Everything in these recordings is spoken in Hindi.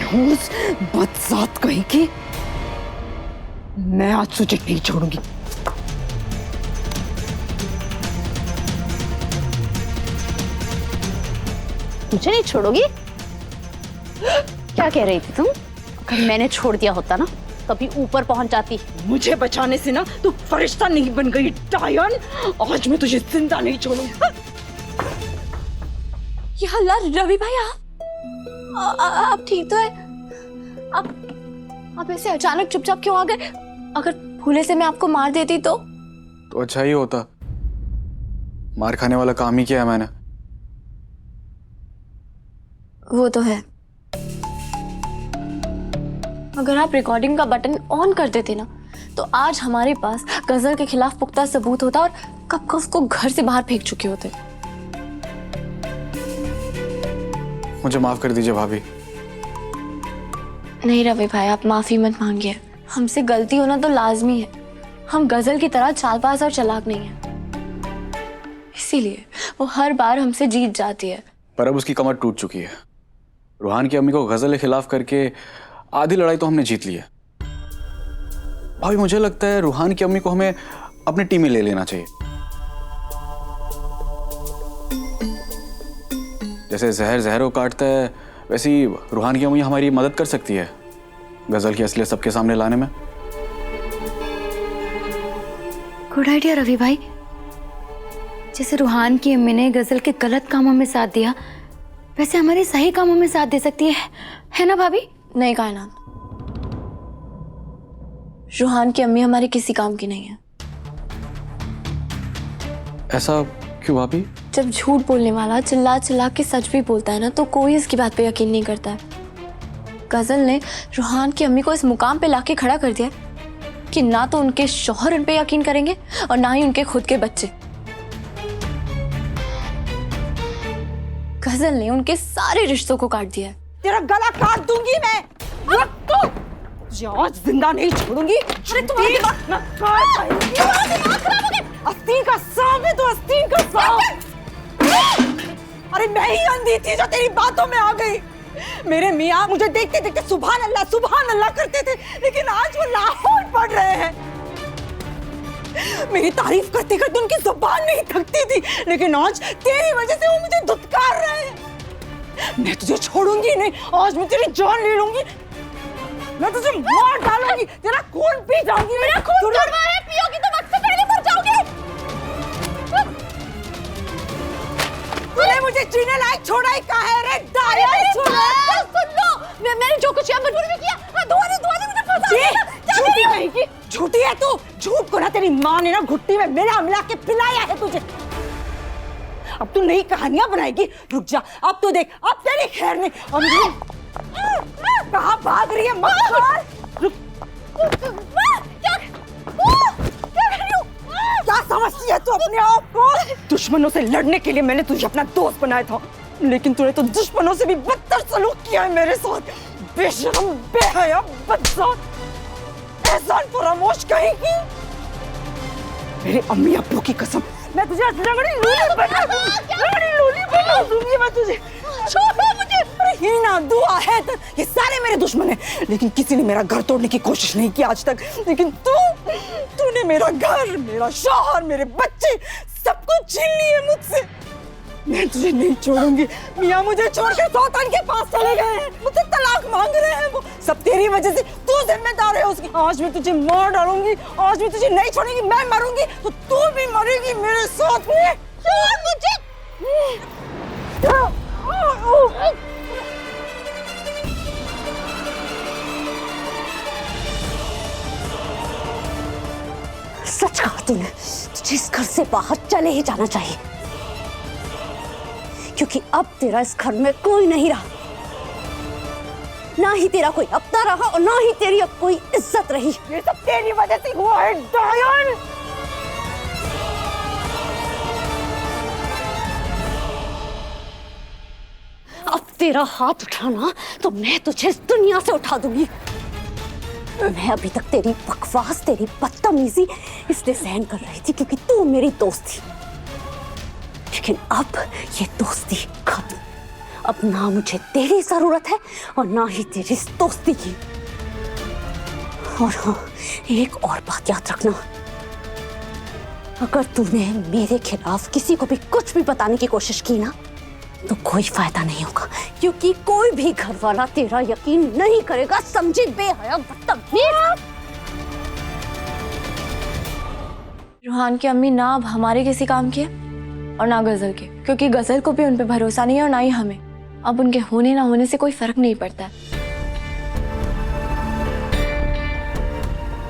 मनहूस बदजात कहीं की, मैं आज तुझे नहीं छोड़ूंगी। मुझे नहीं छोड़ोगी? क्या कह रही थी तुम? अगर मैंने छोड़ दिया होता ना कभी ऊपर पहुंच जाती। मुझे बचाने से ना तू फरिश्ता नहीं बन गई डायन। आज मैं तुझे जिंदा नहीं छोड़ूंगी। या अल्लाह, रवि भाई आप ठीक तो है? आप ऐसे अचानक चुपचाप क्यों आ गए? अगर भूले से मैं आपको मार देती तो अच्छा ही होता। मार खाने वाला काम ही किया है मैंने। वो तो है। अगर आप रिकॉर्डिंग का बटन ऑन कर देते ना तो आज हमारे पास गजल के खिलाफ पुख्ता सबूत होता और कब का उसको घर से बाहर फेंक चुके होते। मुझे माफ कर दीजिए भाभी। नहीं रवि भाई, आप माफी मत मांगिए। हमसे गलती होना तो लाजमी है। हम गजल की तरह चालबाज और चालाक नहीं है, इसीलिए वो हर बार हमसे जीत जाती है। पर अब उसकी कमर टूट चुकी है। रूहान की अम्मी को गजल के खिलाफ करके आधी लड़ाई तो हमने जीत ली है। भाई मुझे लगता है रूहान की अम्मी को हमें अपनी टीम में ले लेना चाहिए। जैसे जहर जहर को काटता है वैसे ही रूहान की अम्मी हमारी मदद कर सकती है गजल की असलियत सबके सामने लाने में। गुड आइडिया रवि भाई। जैसे रूहान की अम्मी ने गजल के गलत कामों में साथ दिया, वैसे हमारे सही कामों में साथ दे सकती है ना भाभी? नहीं कायनात, रूहान की अम्मी हमारे किसी काम की नहीं है। ऐसा क्यों भाभी? जब झूठ बोलने वाला चिल्ला चिल्ला के सच भी बोलता है ना तो कोई इसकी बात पे यकीन नहीं करता है। गजल ने रूहान की अम्मी को इस मुकाम पे लाके खड़ा कर दिया कि ना तो उनके शौहर उन पे यकीन करेंगे और ना ही उनके खुद के बच्चे। गजल ने उनके सारे रिश्तों को काट दिया है। तेरा गला काट दूंगी मैं। तुझे आज जिंदा नहीं छोड़ूंगी। अरे तुम्हारी अस्तीन का सांप है तो अस्तीन का सांप। अरे मैं ही अंधी थी जो तेरी बातों में आ गई। मेरे मियाँ मुझे देखते देखते सुभान अल्लाह करते थे, लेकिन आज वो लाहौर पढ़ रहे हैं। मेरी तारीफ करते करते उनकी जुबान नहीं थकती थी, लेकिन आज तेरी वजह से वो मुझे धुतकार रहे हैं। मैं तुझे छोड़ूंगी नहीं, आज मैं तेरी जान ले लूंगी। मैं तुझे मार डालूंगी, तेरा खून पी जाऊंगी। मेरा खून कड़वा है, पियोगी तो वक्त से पहले मर जाओगी। तूने मुझे जीने लायक छोड़ा ही कहा है रे डायन। सुन लो, मैंने जो कुछ मजबूरी में किया, दुआ ने मुझे फंसा दिया। झूठी कहेगी, झूठी है तू। झूठ को ना तेरी माँ ने ना घुट्टी में मिला मिला के पिलाया है तुझे। अब तू नई कहानियां बनाएगी। रुक जा, अब तू देख, अब तेरी खैर नहीं। कहाँ भाग रही है? मत मार। क्या समझती है तू अपने आप को? दुश्मनों से लड़ने के लिए मैंने तुझे अपना दोस्त बनाया था, लेकिन तूने तो दुश्मनों से भी बदतर सलूक किया है मेरे साथ। बेशरम, बेहया, बदजात, एहसान फरामोश कहेगी। मेरे अम्मी अब्बू की कसम, मैं तुझे रगड़ी लूली बना दूंगी मैं तुझे। छोड़ो मुझे। हीना दुआ है तो ये सारे मेरे दुश्मन हैं, लेकिन किसी ने मेरा घर तोड़ने की कोशिश नहीं की आज तक। लेकिन तूने मेरा घर, मेरा शौहर, मेरे बच्चे सब कुछ छीन लिए मुझसे। मैं तुझे नहीं छोड़ूंगी। मियाँ मुझे छोड़कर सौतन के पास चले गए हैं, मुझसे तलाक मांग रहे हैं। वो सब तेरी वजह से। तू जिम्मेदार है उसकी। आज मैं तुझे मार डालूंगी, आज मैं तुझे नहीं छोड़ूंगी। मैं मरूंगी तो तू भी मरेगी मेरे साथ में। छोड़ मुझे। सच कहा तूने, तुझे इस घर से बाहर चले ही जाना चाहिए, क्योंकि अब तेरा इस घर में कोई नहीं रहा। ना ही तेरा कोई अपना रहा और ना ही तेरी अब कोई इज्जत रही। ये सब तेरी वजह से हुआ है डायन। अब तेरा हाथ उठाना तो मैं तुझे इस दुनिया से उठा दूंगी। मैं अभी तक तेरी बकवास, तेरी बदतमीजी इसलिए सहन कर रही थी क्योंकि तू मेरी दोस्त थी, लेकिन अब ये दोस्ती खत्म। अब ना मुझे तेरी जरूरत है और ना ही तेरी इस दोस्ती की। और हाँ, एक और बात याद रखना, अगर तूने मेरे खिलाफ किसी को भी कुछ भी बताने की कोशिश की ना तो कोई फायदा नहीं होगा, क्योंकि कोई भी घर वाला तेरा यकीन नहीं करेगा, समझी बेहया बदतमीज। रूहान की अम्मी ना अब हमारे किसी काम की है और ना गजल के, क्योंकि गजल को भी उन पे भरोसा नहीं है और ना ही हमें। अब उनके होने ना होने से कोई फर्क नहीं पड़ता है।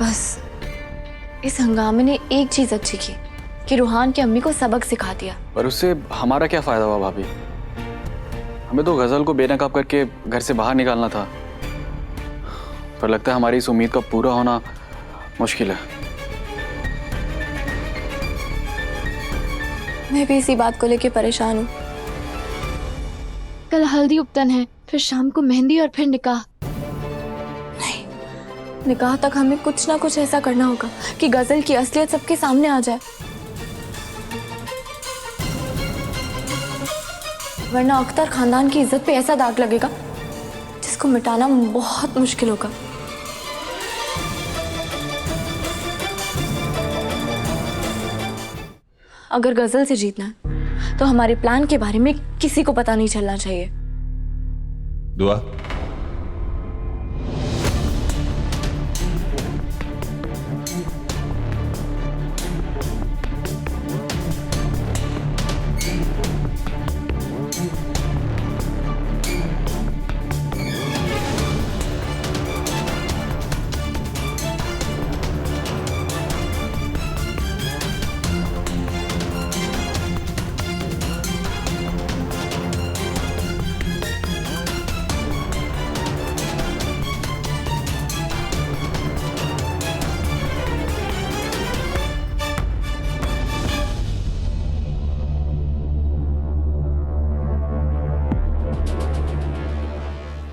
बस इस हंगामे ने एक चीज अच्छी की कि रूहान की अम्मी को सबक सिखा दिया। पर उससे हमारा क्या फायदा हुआ भाभी? हमें तो गजल को बेनकाब करके घर से बाहर निकालना था, पर लगता है हमारी इस उम्मीद का पूरा होना मुश्किल है। मैं भी इसी बात को लेके परेशान हूँ। कल हल्दी उपतन है, फिर शाम को मेहंदी और फिर निकाह। नहीं, निकाह तक हमें कुछ ना कुछ ऐसा करना होगा कि गजल की असलियत सबके सामने आ जाए, वरना अख्तर खानदान की इज्जत पे ऐसा दाग लगेगा जिसको मिटाना बहुत मुश्किल होगा। अगर गजल से जीतना है तो हमारे प्लान के बारे में किसी को पता नहीं चलना चाहिए। दुआ,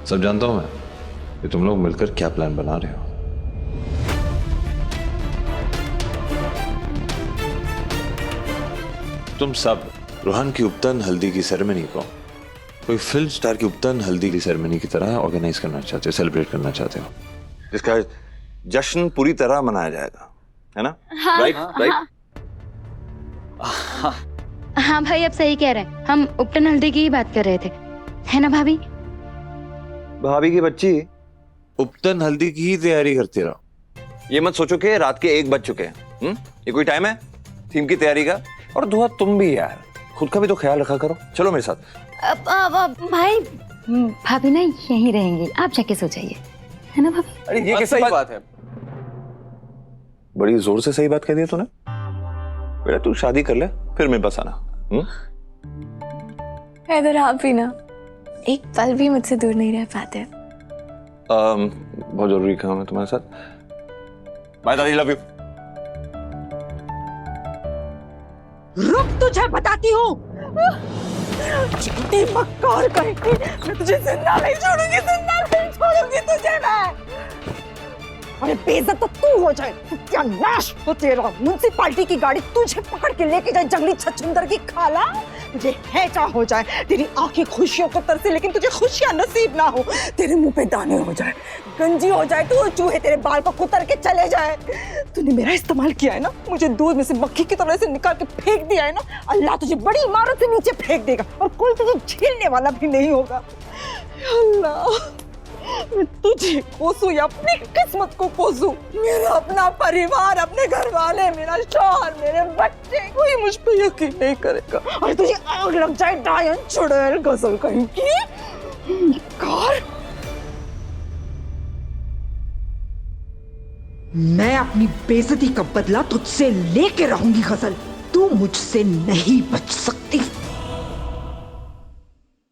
सब जानता हूं मैं कि तुम लोग मिलकर क्या प्लान बना रहे हो। तुम सब रूहान की उपतन हल्दी की सेरेमनी को कोई फिल्म स्टार की उपतन हल्दी की सेरेमनी की तरह ऑर्गेनाइज करना चाहते हो, सेलिब्रेट करना चाहते हो, जिसका जश्न पूरी तरह मनाया जाएगा, है ना? Right right. हाँ भाई, अब सही कह रहे हैं, हम उपटन हल्दी की ही बात कर रहे थे, है ना भाभी? भाभी की बच्ची उपतन हल्दी की ही तैयारी करती रहो। ये मत सोचो कि रात के 1 बज चुके हैं। ये कोई टाइम है थीम की तैयारी का? और दुआ, तुम भी यार खुद का भी तो ख्याल रखा करो। चलो मेरे साथ। भाई भाभी ना यहीं रहेंगी, आप जाके सो जाइए, है ना भाभी? अरे ये कैसी बात है? बड़ी जोर से सही बात कह दी तूने। बेटा तू शादी कर ले, फिर मेरे पास आना। इधर आप भी ना एक पल भी मुझसे दूर नहीं रह पाते। बहुत जरूरी काम है तुम्हारे साथ। बाय दादी, लव यू। रुक, तुझे बताती हूँ। मक्कार करेगी, मैं तुझे जिंदा नहीं छोड़ूंगी, जिंदा नहीं छोड़ूंगी तुझे मैं। अरे बेइज्जत तो तू हो जाए, क्या नाश हो तेरा। म्युनिसिपालिटी की गाड़ी तुझे पकड़ के लेके जाए जंगली छछूंदर की खाला, तुझे हैचा हो जाए, तेरी आंखें खुशियों को तरसे लेकिन तुझे खुशियां नसीब ना हो, तेरे मुंह पे दाने हो जाए, गंजी हो जाए तू, चूहे तेरे बाल को कुतर के चले जाए। तूने मेरा इस्तेमाल किया है ना, मुझे दूध में से मक्खी की तरह से निकाल के फेंक दिया है ना, अल्लाह तुझे बड़ी इमारत से नीचे फेंक देगा और कोई तुझे झेलने वाला भी नहीं होगा। अल्लाह, मैं तुझे कोसू या अपनी किस्मत को कोसू? मेरा अपना परिवार, अपने घर वाले, मेरा शौहर, मेरे बच्चे, कोई मुझ पे यकीन नहीं करेगा। और तुझे आग लग जाए डायन चुड़ैल गजल कहीं की। कार, मैं अपनी बेइज्जती का बदला तुझसे लेके रहूंगी गजल, तू मुझसे नहीं बच सकती।